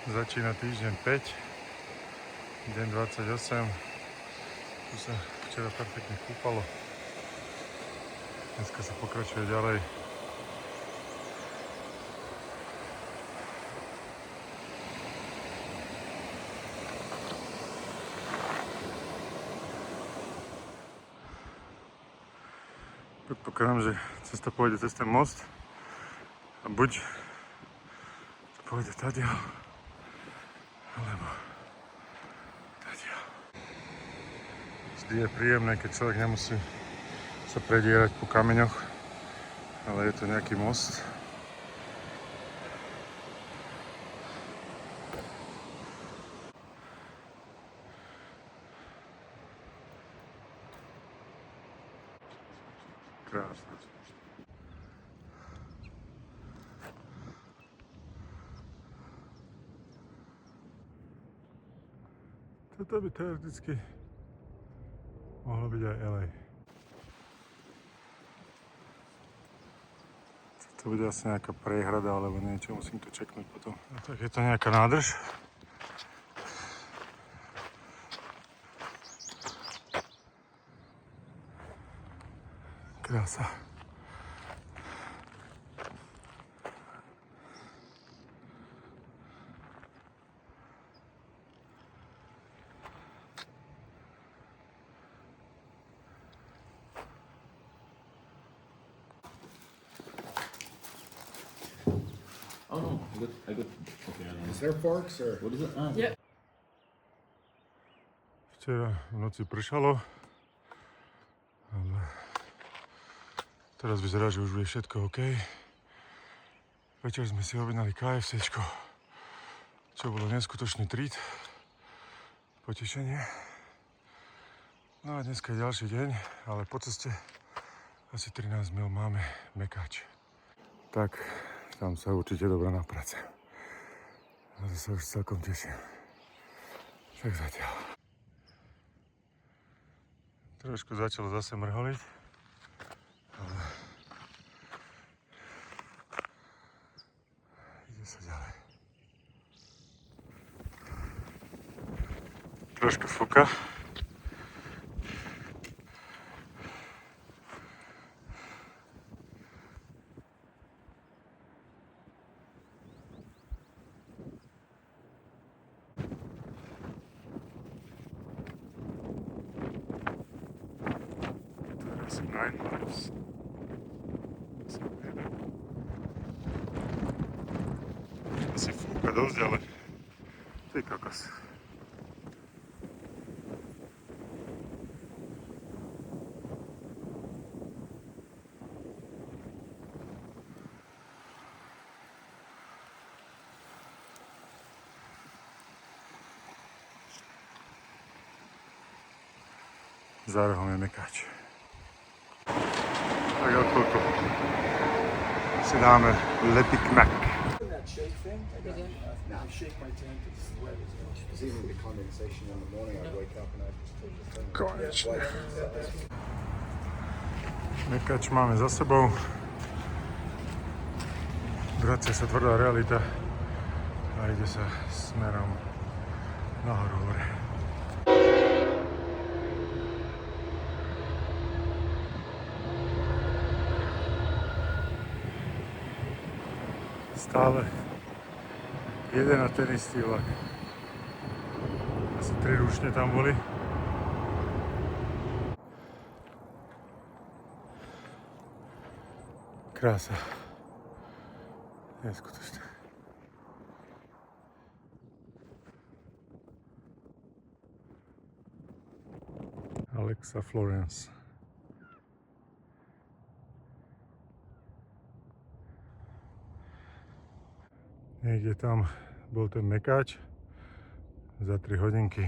Začína týždeň 5, deň 28. Tu sa včera perfektne kúpalo. Dneska sa pokračuje ďalej. Predpokladám, že cesta pôjde cez ten most a buď to pôjde tadiaľ, alebo tadiaľ. Vždy je príjemné, keď človek nemusí sa predierať po kameňoch, ale je to nejaký most. Krásne. Toto by teoreticky mohlo byť aj LA. To bude asi nejaká priehrada alebo niečo, musím to čeknúť potom. A tak je to nejaká nádrž. Krása. Oh no, I got. Okay, I don't know. Is there forks or? What is it? Ah, Yeah. Včera v noci pršalo, ale teraz vyzerá, že už bude všetko OK. Večer sme si objednali KFCčko, čo bolo neskutočný treat, potešenie. No a dneska je ďalší deň, ale po ceste asi 13 mil máme Mekáč. Tak tam sa určite dobrá na práce. A to sa už celkom teším. Tak zatiaľ. Trošku začalo zase mrholiť, ale ide sa ďalej. Trošku fúka. Teraz 9 miles. Asi fúka dosť, ale ty kokos. Za rohom je Mekáč. Tak o chvíľku si dáme Le Big Mac. That shake thing? I shake my tank, it's wet as well. Because even the condensation in the morning, I wake up and I just turn the thing. Konečne. White. Mekáč máme za sebou. Vracia sa tvrdá realita a ide sa smerom nahoru hore. Stále jeden a ten istý vlak. Asi 3 rušne tam boli. Krása. Neskutočné. Alexa Florence. Niekde tam bol ten Mekáč. Za 3 hodinky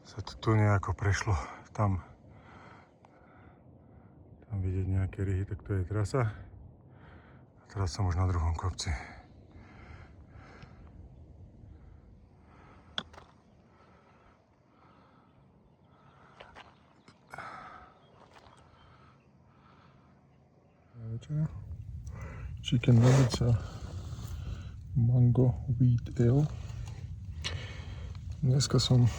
sa to tu nejako prešlo. Tam vidieť nejaké ryhy, tak to je trasa. A teraz som už na druhom kopci. Chicken nuggets. Mango Wheat Ale. Dneska som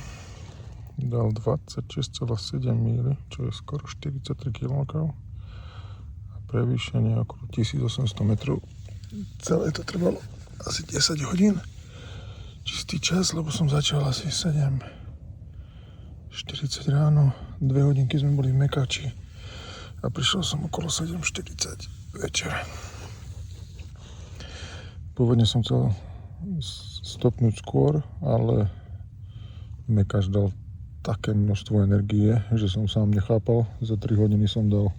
dal 26,7 míly, čo je skoro 43 km. A prevýšenie okolo 1800 metrov. Celé to trvalo asi 10 hodín. Čistý čas, lebo som začal asi 7:40 ráno. 2 hodinky sme boli v Mekáči a prišiel som okolo 7:40 večer. Pôvodne som chcel stopnúť skôr, ale Mekáč dal také množstvo energie, že som sám nechápal. Za 3 hodiny som dal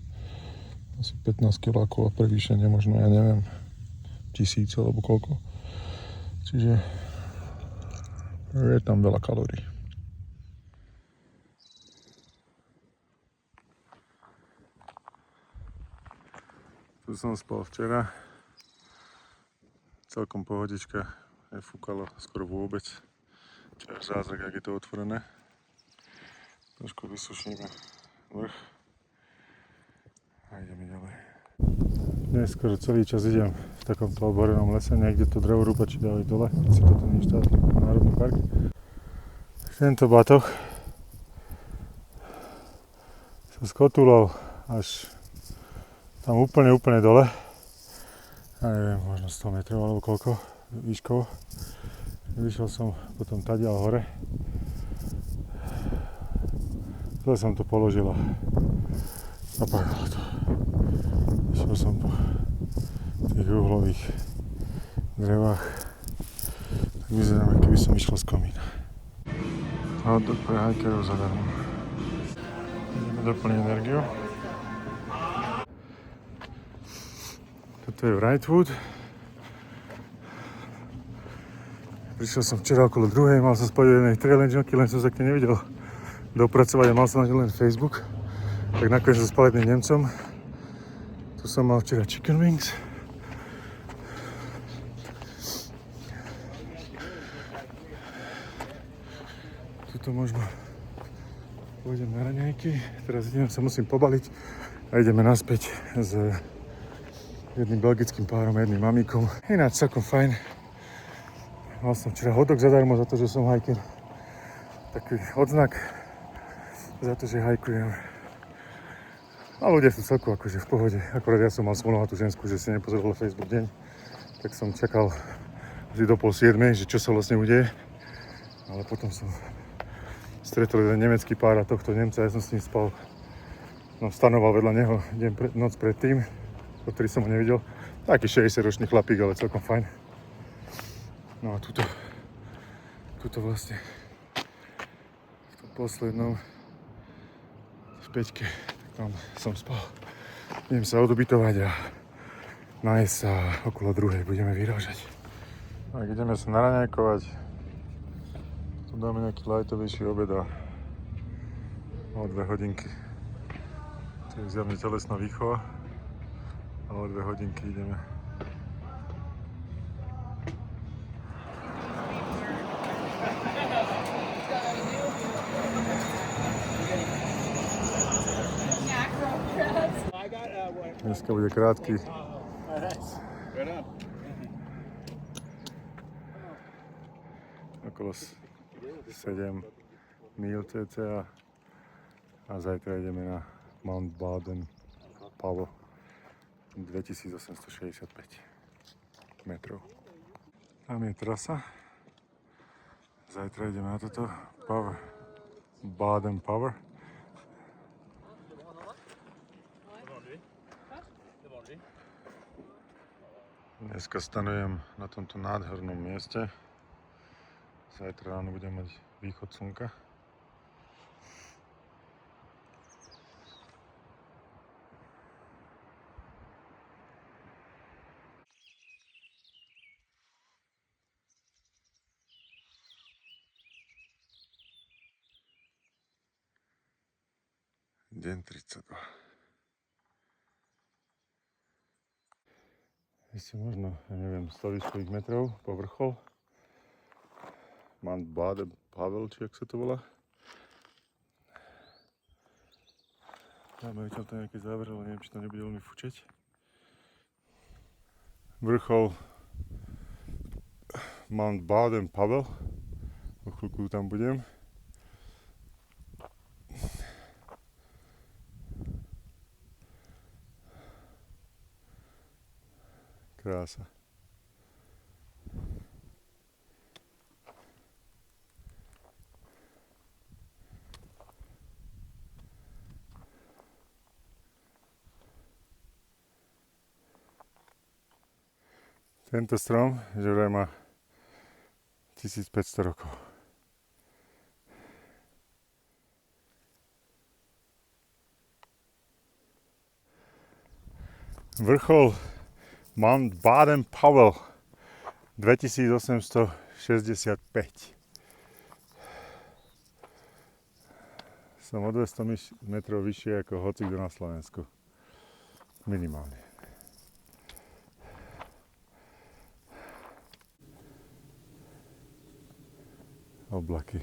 asi 15 kilákov a prevýšenie možno, ja neviem, 1000 alebo koľko. Čiže je tam veľa kalórií. Tu som spal včera. Celkom pohodička. Nefúkalo skoro vôbec. Čo je zázrak, ak je to otvorené. Trošku vysušíme vrch. A ideme ďalej. Dnes skoro celý čas idem v takomto oborenom lese. Niekde to drevorúbači dávajú dole. Asi toto nie je štátny národný park. Tento batoh sa skotúlal až tam úplne dole. Ja neviem, možno 100 metrov alebo koľko výškou. Vyšiel som potom tadiaľ hore. Zle som to položil a napadalo to. Išiel som po tých uhlových drevách. Tak vyzerám, keby som išiel z komína. Hotdog pre hajkerov zadarmo. Ideme doplniť energiu. Toto je Wrightwood. Prišiel som včera okolo 2:00, mal som spať jednej trail angelky, len som sa k nej nevidel dopracovať a mal som na len Facebook. Tak nakoniec som spal jedným Nemcom. Tu som mal včera chicken wings. Tuto možno pôjdem na raňajky. Teraz idem, sa musím pobaliť a ideme naspäť s jedným belgickým párom a jedným mamíkom. Ináč celkom fajn. Mal som včera hotdog zadarmo za to, že som hiker. Taký odznak za to, že hajkujem. A ľudia sú celku akože v pohode. Akorát ja som mal smolnohatú žensku, že si nepozerala Facebook deň. Tak som čakal asi do 6:30, že čo sa vlastne udeje. Ale potom som stretol jeden nemecký pár a tohto Nemca, ja som s ním spal. No, stanoval vedľa neho noc predtým, po ktorý som ho nevidel. Taký 60-ročný chlapík, ale celkom fajn. No a tuto vlastne v tom poslednom v Peťke, tam som spal. Idem sa odubytovať a nájsť sa okolo 2:00 budeme vyrážať. Tak ideme sa naraňajkovať. Tu dáme nejaký lightovejší obed a o 2 hodinky. To je zjavne telesná výchova. A o 2 hodinky ideme. Dneska bude krátky. Okolo 7 míl cca a zajtra ideme na Mount Baden-Powell 2865 metrov. Tam je trasa. Zajtra ideme na toto Baden-Powell. Dneska stanujem na tomto nádhernom mieste. Zajtra ráno budem mať východ slnka. Deň 32. Ešte možno, ja neviem, 100 výškových metrov po vrchol. Mount Baden-Powell, či jak sa to volá. Máme tam nejaké záver, ale neviem, či to nebude veľmi fučeť. Vrchol Mount Baden-Powell. O chvíľku tam budem. Krása. Tento strom, že vraj má 1500 rokov. Vrchol Mount Baden-Powell 2865. Som o 200 metrov vyššie ako hocikto na Slovensku. Minimálne. Oblaky.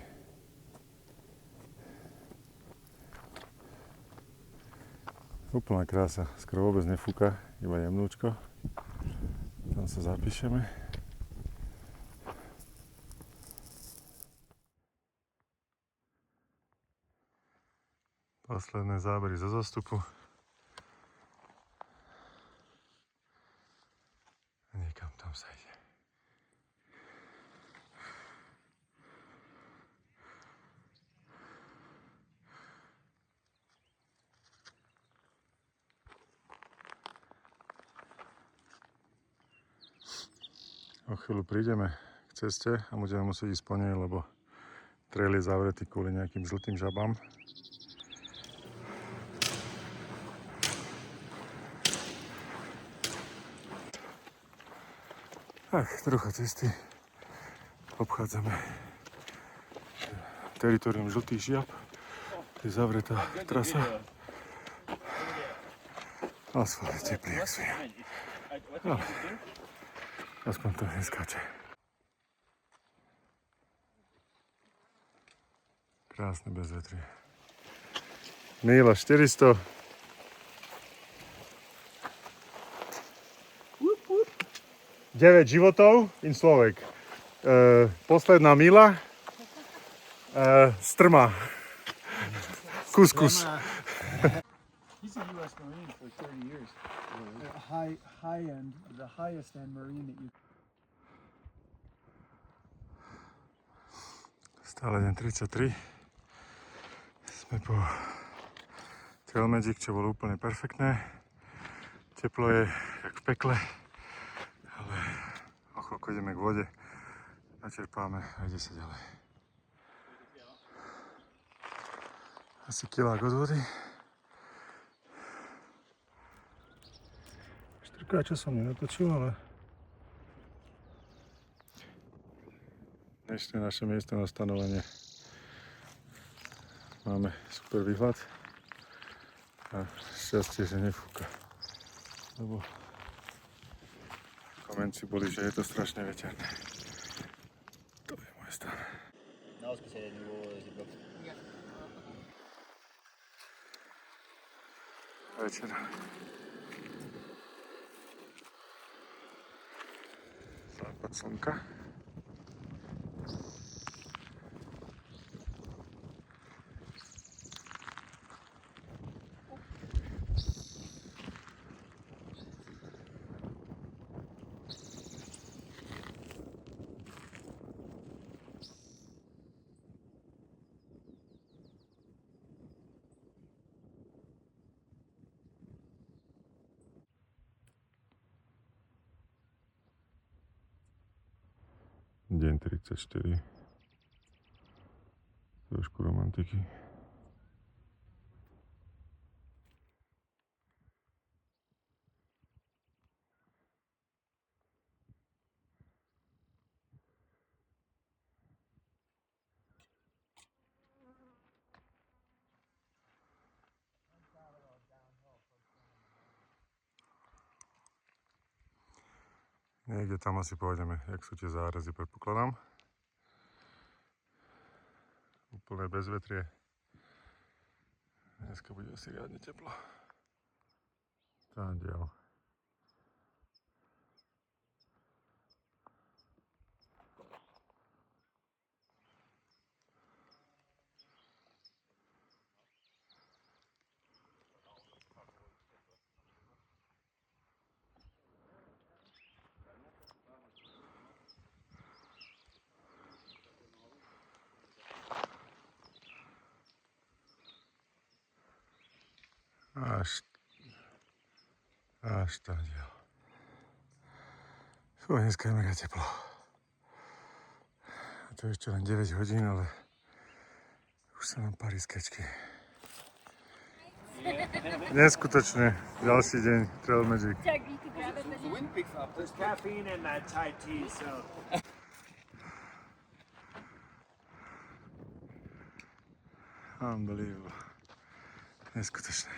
Úplná krása, skoro vôbec nefúka, iba jemnúčko. Tam sa zapíšeme. Posledné zábery zo zostupu. A niekam tam sa ide. O chvíľu prídeme k ceste a budeme musieť ísť po nej, lebo trail je zavretý kvôli nejakým žltým žabám. Tak, trocha cesty. Obchádzame teritorium žltých žiab. Je zavretá trasa. Asfalt je teplý, jak svia. Ale aspoň to neskáče. Krásne bezvetrie. Míľa 400. Deväť životov in Slovek. Posledná míľa. Strma. Kuskus. He's a U.S. Marine for 30 years. High end, the highest end Marine that you. Stále deň 33. Sme po Trail Magic, čo bolo úplne perfektné. Teplo je jak v pekle, ale o chvíľku ideme k vode, načerpáme a ide sa ďalej. Asi kilák od vody. Štvrkrát, čo som nenatočil, ale dnešné naše miesto na stanovanie. Máme super výhľad a šťastie, že nefúka. Lebo komenty boli, že je to strašne veterné. To je môj stan. Non, parce que c'est le nouveau Ziploc. Večer. Západ slnka. Deň 34. Trošku romantiky. Niekde tam asi pôjdeme, jak sú tie zárezy, predpokladám. Úplné bezvetrie. Dneska bude asi riadne teplo. Tá diaľ. Až táďal. Fú, dneska je mega teplo. A to je ešte len 9 hodín, ale už sa nám pári skečky. Neskutočne. Ďalší deň Trail Magic. The wind picks up. There's caffeine in that Thai tea, so. Unbelievable. Neskutočné.